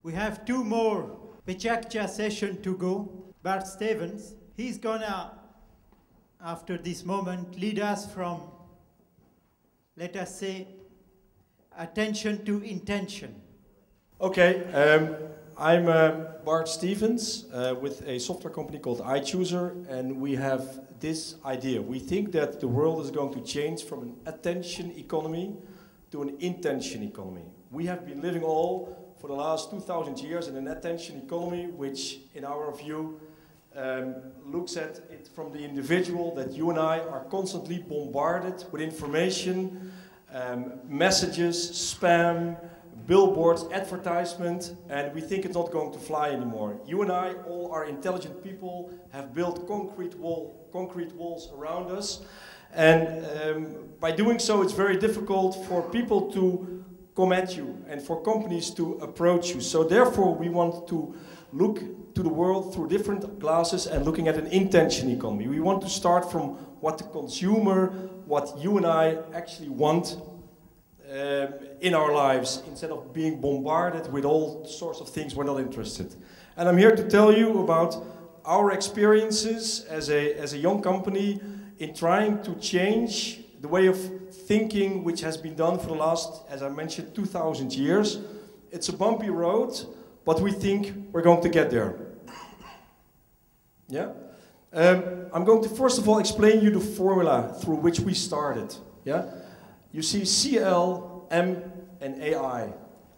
We have two more Pechakcha session to go. Bart Stevens, he's gonna, after this moment, lead us from, let us say, attention to intention. Okay, I'm Bart Stevens with a software company called iChooser, and we have this idea. We think that the world is going to change from an attention economy to an intention economy. We have been living all for the last 2,000 years in an attention economy, which in our view looks at it from the individual, that you and I are constantly bombarded with information, messages, spam, billboards, advertisement, and we think it's not going to fly anymore. You and I, all are intelligent people, have built concrete walls around us, and by doing so it's very difficult for people to come at you and for companies to approach you. So therefore we want to look to the world through different glasses and looking at an intention economy. We want to start from what the consumer, what you and I actually want in our lives, instead of being bombarded with all sorts of things we're not interested. And I'm here to tell you about our experiences as a young company in trying to change the way of thinking which has been done for the last, as I mentioned, 2,000 years. It's a bumpy road, but we think we're going to get there. Yeah? I'm going to first of all explain you the formula through which we started. Yeah? You see CL, M, and AI.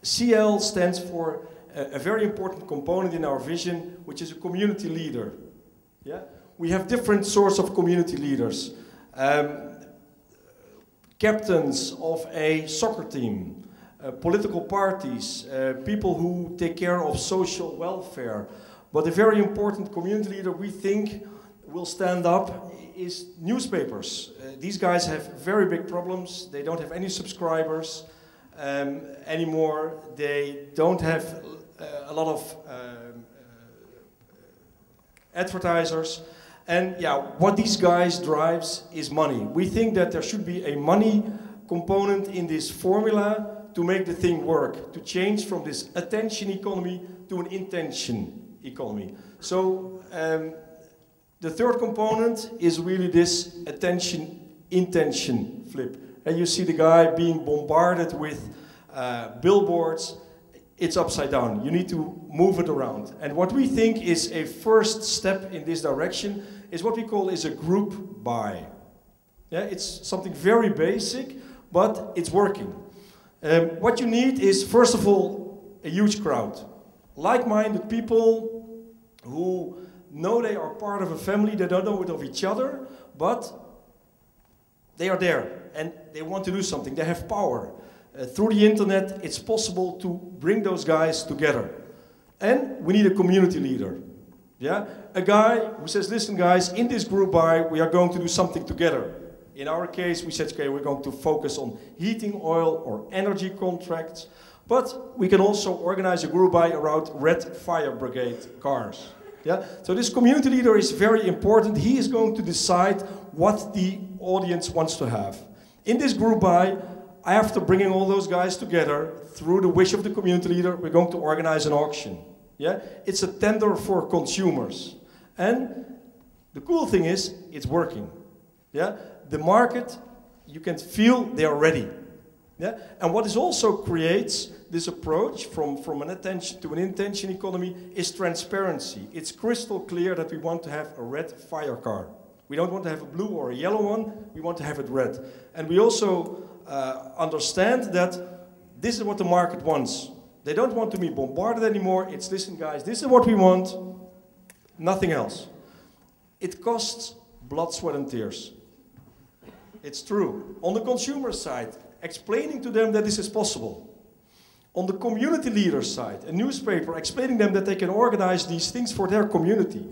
CL stands for a very important component in our vision, which is a community leader. Yeah? We have different sorts of community leaders. Captains of a soccer team, political parties, people who take care of social welfare. But a very important community leader we think will stand up is newspapers. These guys have very big problems. They don't have any subscribers anymore. They don't have a lot of advertisers. And yeah, what these guys drives is money. We think that there should be a money component in this formula to make the thing work, to change from this attention economy to an intention economy. So the third component is really this attention-intention flip. And you see the guy being bombarded with billboards. It's upside down. You need to move it around. And what we think is a first step in this direction is what we call a group buy. Yeah, it's something very basic, but it's working. What you need is, first of all, a huge crowd. Like-minded people who know they are part of a family, they don't know it of each other, but they are there and they want to do something. They have power. Through the internet, it's possible to bring those guys together. And we need a community leader. Yeah? A guy who says, listen guys, in this group buy, we are going to do something together. In our case, we said, okay, we're going to focus on heating oil or energy contracts, but we can also organize a group buy around red fire brigade cars. Yeah? So this community leader is very important. He is going to decide what the audience wants to have. In this group buy, after bringing all those guys together, through the wish of the community leader, we're going to organize an auction. Yeah? It's a tender for consumers. And the cool thing is, it's working. Yeah? The market, you can feel they are ready. Yeah? And what this also creates, this approach from an attention to an intention economy, is transparency. It's crystal clear that we want to have a red fire car. We don't want to have a blue or a yellow one, we want to have it red. And we also understand that this is what the market wants. They don't want to be bombarded anymore. It's, listen guys, this is what we want, nothing else. It costs blood, sweat and tears. It's true. On the consumer side, explaining to them that this is possible. On the community leader side, a newspaper explaining them that they can organize these things for their community.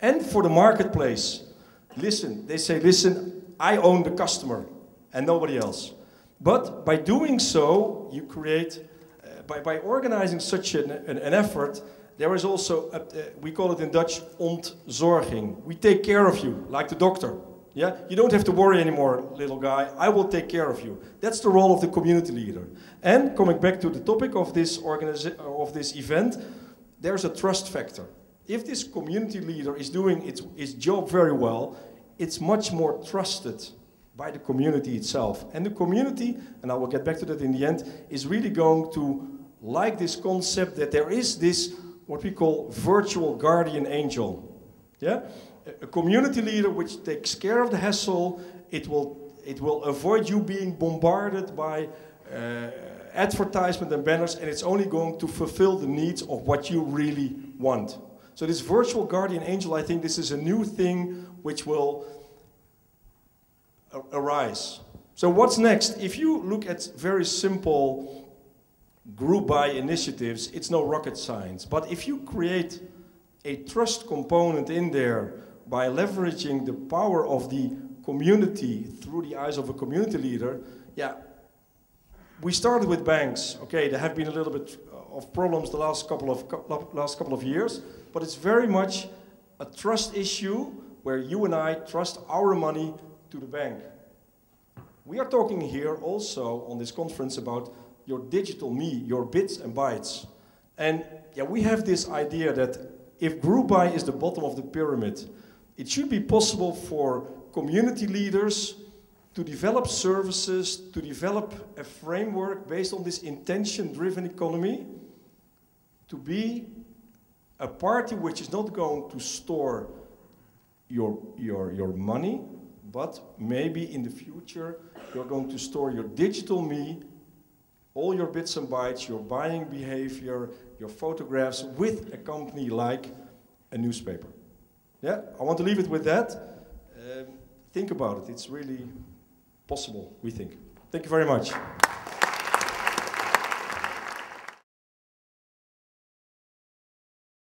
And for the marketplace, listen, they say, listen, I own the customer and nobody else. But by doing so, you create, by organizing such an effort, there is also, we call it in Dutch, ontzorging. We take care of you, like the doctor. Yeah, you don't have to worry anymore, little guy. I will take care of you. That's the role of the community leader. And coming back to the topic of this event, there's a trust factor. If this community leader is doing its job very well, it's much more trusted by the community itself. And the community, and I will get back to that in the end, is really going to like this concept that there is this, what we call virtual guardian angel. Yeah? A community leader which takes care of the hassle, it will avoid you being bombarded by advertisement and banners, and it's only going to fulfill the needs of what you really want. So this virtual guardian angel, I think this is a new thing which will arise. So what's next? If you look at very simple group buy initiatives, it's no rocket science. But if you create a trust component in there by leveraging the power of the community through the eyes of a community leader, yeah, we started with banks. Okay, there have been a little bit of problems the last couple of years, but it's very much a trust issue where you and I trust our money to the bank. We are talking here also on this conference about your digital me, your bits and bytes. And yeah, we have this idea that if group buy is the bottom of the pyramid, it should be possible for community leaders to develop services, to develop a framework based on this intention-driven economy, to be a party which is not going to store your money, but maybe in the future you're going to store your digital me, all your bits and bytes, your buying behavior, your photographs with a company like a newspaper. Yeah, I want to leave it with that. Think about it. It's really possible, we think. Thank you very much.